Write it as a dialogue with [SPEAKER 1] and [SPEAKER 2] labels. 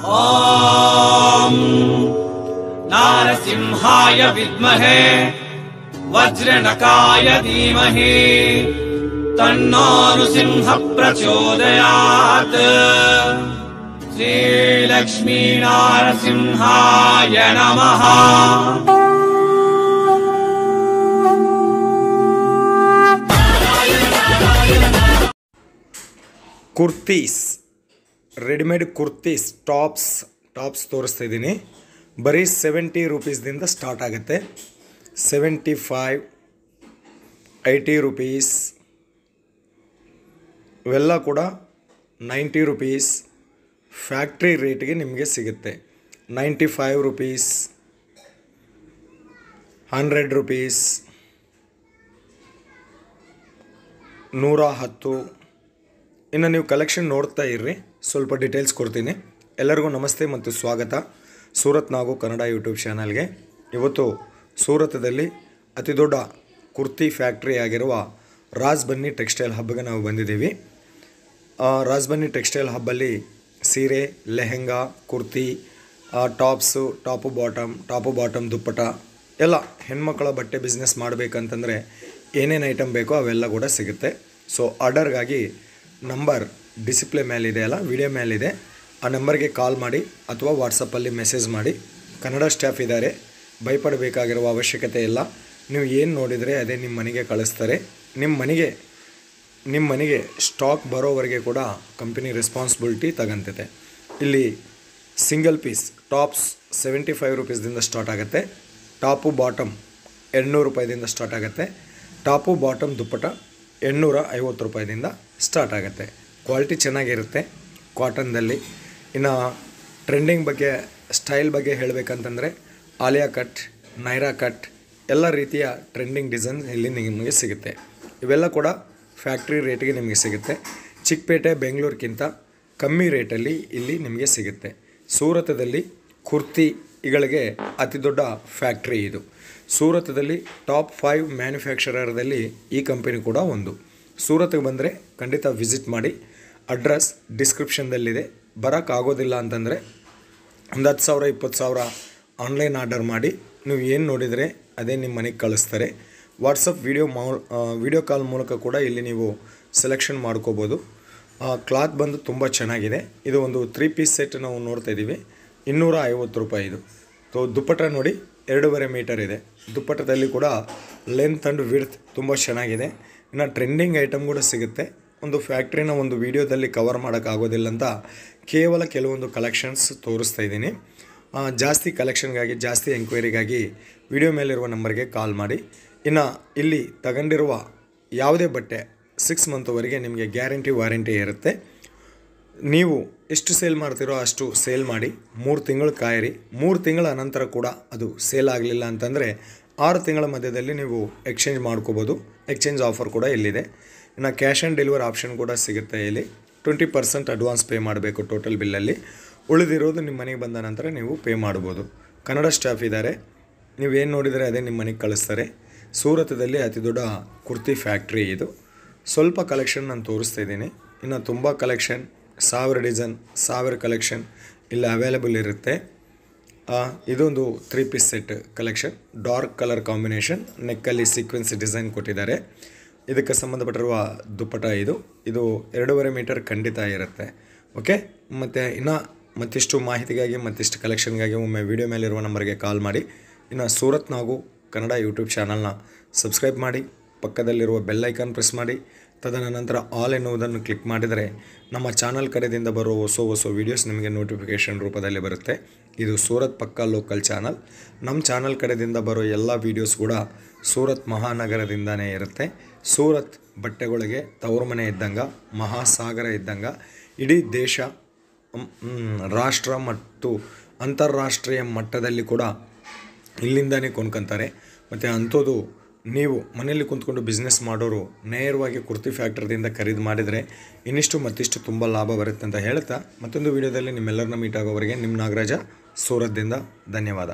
[SPEAKER 1] ॐ नारसिंहाय विद्महे वज्रनकाय धीमहि तन्नो नृसिंहः प्रचोदयात्। श्रीलक्ष्मी नारसिंहाय नमः।
[SPEAKER 2] ಕುರ್ತೀಸ್, ರೆಡಿಮೇಡ್ ಕುರ್ತೀಸ್ ಟಾಪ್ಸ್ ತೋರಿಸ್ತಾ ಇದ್ದೀನಿ. ಬರೀ 70 ರೂಪೀಸ್ದಿಂದ ಸ್ಟಾರ್ಟ್ ಆಗುತ್ತೆ. 75, 80 ರೂಪೀಸ್, ಇವೆಲ್ಲ ಕೂಡ 90 ರೂಪೀಸ್ ಫ್ಯಾಕ್ಟ್ರಿ ರೇಟ್ಗೆ ನಿಮಗೆ ಸಿಗುತ್ತೆ. 95 ರೂಪೀಸ್, 100 ರೂಪೀಸ್, 110. ಇನ್ನು ನೀವು ಕಲೆಕ್ಷನ್ ನೋಡ್ತಾ ಇರ್ರಿ, ಸ್ವಲ್ಪ ಡೀಟೇಲ್ಸ್ ಕೊಡ್ತೀನಿ. ಎಲ್ಲರಿಗೂ ನಮಸ್ತೆ ಮತ್ತು ಸ್ವಾಗತ ಸೂರತ್ ನಾಗು ಕನ್ನಡ ಯೂಟ್ಯೂಬ್ ಚಾನಲ್ಗೆ. ಇವತ್ತು ಸೂರತದಲ್ಲಿ ಅತಿ ದೊಡ್ಡ ಕುರ್ತಿ ಫ್ಯಾಕ್ಟ್ರಿ ಆಗಿರುವ ರಾಜ್ಬನ್ನಿ ಟೆಕ್ಸ್ಟೈಲ್ ಹಬ್ಗೆ ನಾವು ಬಂದಿದ್ದೀವಿ. ರಾಜ್ಬನ್ನಿ ಟೆಕ್ಸ್ಟೈಲ್ ಹಬ್ಬಲ್ಲಿ ಸೀರೆ, ಲೆಹೆಂಗಾ, ಕುರ್ತಿ, ಟಾಪು ಬಾಟಮ್ ದುಪ್ಪಟ ಎಲ್ಲ ಹೆಣ್ಮಕ್ಕಳ ಬಟ್ಟೆ ಬಿಸ್ನೆಸ್ ಮಾಡಬೇಕಂತಂದರೆ ಏನೇನು ಐಟಮ್ ಬೇಕೋ ಅವೆಲ್ಲ ಕೂಡ ಸಿಗುತ್ತೆ. ಸೊ ಆರ್ಡರ್ಗಾಗಿ ನಂಬರ್ ಡಿಸ್ಪ್ಲೇ ಮೇಲಿದೆ ಅಲ್ಲ, ವಿಡಿಯೋ ಮೇಲಿದೆ, ಆ ನಂಬರ್ಗೆ ಕಾಲ್ ಮಾಡಿ ಅಥವಾ ವಾಟ್ಸಪ್ಪಲ್ಲಿ ಮೆಸೇಜ್ ಮಾಡಿ. ಕನ್ನಡ ಸ್ಟಾಫ್ ಇದ್ದಾರೆ, ಭಯಪಡಬೇಕಾಗಿರುವ ಅವಶ್ಯಕತೆ ಇಲ್ಲ. ನೀವು ಏನು ನೋಡಿದರೆ ಅದೇ ನಿಮ್ಮ ಮನೆಗೆ ಕಳಿಸ್ತಾರೆ. ನಿಮ್ಮ ಮನೆಗೆ ಸ್ಟಾಕ್ ಬರೋವರೆಗೆ ಕೂಡ ಕಂಪನಿ ರೆಸ್ಪಾನ್ಸಿಬಿಲಿಟಿ ತಗೊಂತೈತೆ. ಇಲ್ಲಿ ಸಿಂಗಲ್ ಪೀಸ್ ಟಾಪ್ಸ್ 75 ರೂಪೀಸ್ದಿಂದ ಸ್ಟಾರ್ಟ್ ಆಗುತ್ತೆ. ಟಾಪು ಬಾಟಮ್ 800 ರೂಪಾಯಿದಿಂದ ಸ್ಟಾರ್ಟ್ ಆಗುತ್ತೆ. ಟಾಪು ಬಾಟಮ್ ದುಪ್ಪಟ 850 ರೂಪಾಯಿದಿಂದ ಸ್ಟಾರ್ಟ್ ಆಗುತ್ತೆ. ಕ್ವಾಲಿಟಿ ಚೆನ್ನಾಗಿರುತ್ತೆ ಕಾಟನ್ದಲ್ಲಿ. ಇನ್ನು ಟ್ರೆಂಡಿಂಗ್ ಬಗ್ಗೆ, ಸ್ಟೈಲ್ ಬಗ್ಗೆ ಹೇಳಬೇಕಂತಂದರೆ ಆಲಿಯಾ ಕಟ್, ನೈರಾ ಕಟ್ ಎಲ್ಲ ರೀತಿಯ ಟ್ರೆಂಡಿಂಗ್ ಡಿಸೈನ್ ಇಲ್ಲಿ ನಿಮಗೆ ಸಿಗುತ್ತೆ. ಇವೆಲ್ಲ ಕೂಡ ಫ್ಯಾಕ್ಟ್ರಿ ರೇಟಿಗೆ ನಿಮಗೆ ಸಿಗುತ್ತೆ. ಚಿಕ್ಕಪೇಟೆ, ಬೆಂಗಳೂರಿಗಿಂತ ಕಮ್ಮಿ ರೇಟಲ್ಲಿ ಇಲ್ಲಿ ನಿಮಗೆ ಸಿಗುತ್ತೆ. ಸೂರತದಲ್ಲಿ ಕುರ್ತಿಗಳಿಗೆ ಅತಿ ದೊಡ್ಡ ಫ್ಯಾಕ್ಟ್ರಿ ಇದು. ಸೂರತದಲ್ಲಿ ಟಾಪ್ 5 ಮ್ಯಾನುಫ್ಯಾಕ್ಚರರ್ದಲ್ಲಿ ಈ ಕಂಪನಿ ಕೂಡ ಒಂದು. ಸೂರತ್ಗೆ ಬಂದರೆ ಖಂಡಿತ ವಿಸಿಟ್ ಮಾಡಿ. ಅಡ್ರೆಸ್ ಡಿಸ್ಕ್ರಿಪ್ಷನ್ದಲ್ಲಿದೆ. ಬರೋಕ್ಕಾಗೋದಿಲ್ಲ ಅಂತಂದರೆ ಒಂದು 10,000 20,000 ಆನ್ಲೈನ್ ಆರ್ಡರ್ ಮಾಡಿ. ನೀವು ಏನು ನೋಡಿದರೆ ಅದೇ ನಿಮ್ಮ ಮನೆಗೆ ಕಳಿಸ್ತಾರೆ. ವಾಟ್ಸಪ್ ವಿಡಿಯೋ ಕಾಲ್ ಮೂಲಕ ಕೂಡ ಇಲ್ಲಿ ನೀವು ಸೆಲೆಕ್ಷನ್ ಮಾಡ್ಕೋಬೋದು. ಕ್ಲಾತ್ ಬಂದು ತುಂಬ ಚೆನ್ನಾಗಿದೆ. ಇದು ಒಂದು 3 ಪೀಸ್ ಸೆಟ್ ನಾವು ನೋಡ್ತಾ ಇದ್ದೀವಿ. 250 ರೂಪಾಯಿ ಇದು. ದುಪ್ಪಟ ನೋಡಿ 2.5 ಮೀಟರ್ ಇದೆ. ದುಪ್ಪಟದಲ್ಲಿ ಕೂಡ ಲೆಂತ್ ಆ್ಯಂಡ್ ವಿಡ್ತ್ ತುಂಬ ಚೆನ್ನಾಗಿದೆ. ಇನ್ನು ಟ್ರೆಂಡಿಂಗ್ ಐಟಮ್ ಕೂಡ ಸಿಗುತ್ತೆ. ಒಂದು ಫ್ಯಾಕ್ಟ್ರಿನ ಒಂದು ವಿಡಿಯೋದಲ್ಲಿ ಕವರ್ ಮಾಡೋಕ್ಕಾಗೋದಿಲ್ಲ ಅಂತ ಕೇವಲ ಕೆಲವೊಂದು ಕಲೆಕ್ಷನ್ಸ್ ತೋರಿಸ್ತಾ ಇದ್ದೀನಿ. ಜಾಸ್ತಿ ಕಲೆಕ್ಷನ್ಗಾಗಿ, ಜಾಸ್ತಿ ಎಂಕ್ವೈರಿಗಾಗಿ ವಿಡಿಯೋ ಮೇಲಿರುವ ನಂಬರ್ಗೆ ಕಾಲ್ ಮಾಡಿ. ಇನ್ನು ಇಲ್ಲಿ ತಗೊಂಡಿರುವ ಯಾವುದೇ ಬಟ್ಟೆ 6 ಮಂತ್ವರೆಗೆ ನಿಮಗೆ ಗ್ಯಾರಂಟಿ ವಾರಂಟಿ ಇರುತ್ತೆ. ನೀವು ಎಷ್ಟು ಸೇಲ್ ಮಾಡ್ತೀರೋ ಅಷ್ಟು ಸೇಲ್ ಮಾಡಿ, 3 ತಿಂಗಳು ಕಾಯಿರಿ. 3 ತಿಂಗಳ ನಂತರ ಕೂಡ ಅದು ಸೇಲ್ ಆಗಲಿಲ್ಲ ಅಂತಂದರೆ 6 ತಿಂಗಳ ಮಧ್ಯದಲ್ಲಿ ನೀವು ಎಕ್ಸ್ಚೇಂಜ್ ಮಾಡ್ಕೋಬೋದು. ಎಕ್ಸ್ಚೇಂಜ್ ಆಫರ್ ಕೂಡ ಇಲ್ಲಿದೆ. ಇನ್ನು ಕ್ಯಾಶ್ ಆನ್ ಡೆಲಿವರಿ ಆಪ್ಷನ್ ಕೂಡ ಸಿಗುತ್ತೆ. ಇಲ್ಲಿ 20% ಅಡ್ವಾನ್ಸ್ ಪೇ ಮಾಡಬೇಕು ಟೋಟಲ್ ಬಿಲ್ಲಲ್ಲಿ. ಉಳಿದಿರೋದು ನಿಮ್ಮ ಮನೆಗೆ ಬಂದ ನಂತರ ನೀವು ಪೇ ಮಾಡ್ಬೋದು. ಕನ್ನಡ ಸ್ಟಾಫ್ ಇದ್ದಾರೆ, ನೀವೇನು ನೋಡಿದರೆ ಅದೇ ನಿಮ್ಮ ಮನೆಗೆ ಕಳಿಸ್ತಾರೆ. ಸೂರತದಲ್ಲಿ ಅತಿ ದೊಡ್ಡ ಕುರ್ತಿ ಫ್ಯಾಕ್ಟ್ರಿ ಇದು. ಸ್ವಲ್ಪ ಕಲೆಕ್ಷನ್ ನಾನು ತೋರಿಸ್ತಾ ಇದ್ದೀನಿ. ಇನ್ನು ತುಂಬ ಕಲೆಕ್ಷನ್, 1000 ಡಿಸೈನ್, 1000 ಕಲೆಕ್ಷನ್ ಇಲ್ಲಿ ಅವೈಲೇಬಲ್ ಇರುತ್ತೆ. ಇದೊಂದು 3 piece set collection. Dark colour combination, ನೆಕ್ಕಲ್ಲಿ ಸೀಕ್ವೆನ್ಸ್ ಡಿಸೈನ್ ಕೊಟ್ಟಿದ್ದಾರೆ. ಇದಕ್ಕೆ ಸಂಬಂಧಪಟ್ಟಿರುವ ದುಪ್ಪಟ ಇದು 2.5 ಮೀಟರ್ ಖಂಡಿತ ಇರುತ್ತೆ. ಓಕೆ, ಮತ್ತು ಮತ್ತಿಷ್ಟು ಮಾಹಿತಿಗಾಗಿ, ಮತ್ತಿಷ್ಟು ಕಲೆಕ್ಷನ್ಗಾಗಿ ಒಮ್ಮೆ ವಿಡಿಯೋ ಮೇಲಿರುವ ನಂಬರ್ಗೆ ಕಾಲ್ ಮಾಡಿ. ಇನ್ನು ಸೂರತ್ ನಾಗು ಕನ್ನಡ ಯೂಟ್ಯೂಬ್ ಚಾನಲ್ನ ಸಬ್ಸ್ಕ್ರೈಬ್ ಮಾಡಿ, ಪಕ್ಕದಲ್ಲಿರುವ ಬೆಲ್ ಐಕಾನ್ ಪ್ರೆಸ್ ಮಾಡಿ. ತದನಂತರ ಆಲ್ ಎನ್ನುವುದನ್ನು ಕ್ಲಿಕ್ ಮಾಡಿದರೆ ನಮ್ಮ ಚಾನಲ್ ಕಡೆಯಿಂದ ಬರುವ ಹೊಸ ವೀಡಿಯೋಸ್ ನಿಮಗೆ ನೋಟಿಫಿಕೇಷನ್ ರೂಪದಲ್ಲಿ ಬರುತ್ತೆ. ಇದು ಸೂರತ್ ಪಕ್ಕಾ ಲೋಕಲ್ ಚಾನಲ್. ನಮ್ಮ ಚಾನಲ್ ಕಡೆಯಿಂದ ಬರೋ ಎಲ್ಲ ವೀಡಿಯೋಸ್ ಕೂಡ ಸೂರತ್ ಮಹಾನಗರದಿಂದನೇ ಇರುತ್ತೆ. ಸೂರತ್ ಬಟ್ಟೆಗಳಿಗೆ ತವರು ಮನೆ ಇದ್ದಂಗೆ, ಮಹಾಸಾಗರ ಇದ್ದಂಗೆ. ಇಡೀ ದೇಶ, ರಾಷ್ಟ್ರ ಮತ್ತು ಅಂತಾರಾಷ್ಟ್ರೀಯ ಮಟ್ಟದಲ್ಲಿ ಕೂಡ ಇಲ್ಲಿಂದನೇ ಕೊಂಡ್ಕೊತಾರೆ. ಮತ್ತು ಅಂಥದ್ದು ನೀವು ಮನೆಯಲ್ಲಿ ಕುಂತ್ಕೊಂಡು ಬಿಸ್ನೆಸ್ ಮಾಡೋರು ನೇರವಾಗಿ ಕುರ್ತಿ ಫ್ಯಾಕ್ಟ್ರಿಯಿಂದ ಖರೀದಿ ಮಾಡಿದರೆ ಮತ್ತಿಷ್ಟು ತುಂಬ ಲಾಭ ಬರುತ್ತೆ ಅಂತ ಹೇಳ್ತಾ, ಮತ್ತೊಂದು ವಿಡಿಯೋದಲ್ಲಿ ನಿಮ್ಮೆಲ್ಲರನ್ನ ಮೀಟ್ ಆಗೋವರೆಗೆ ನಿಮ್ಮ ನಾಗರಾಜ, ಸೂರತ್ದಿಂದ ಧನ್ಯವಾದ.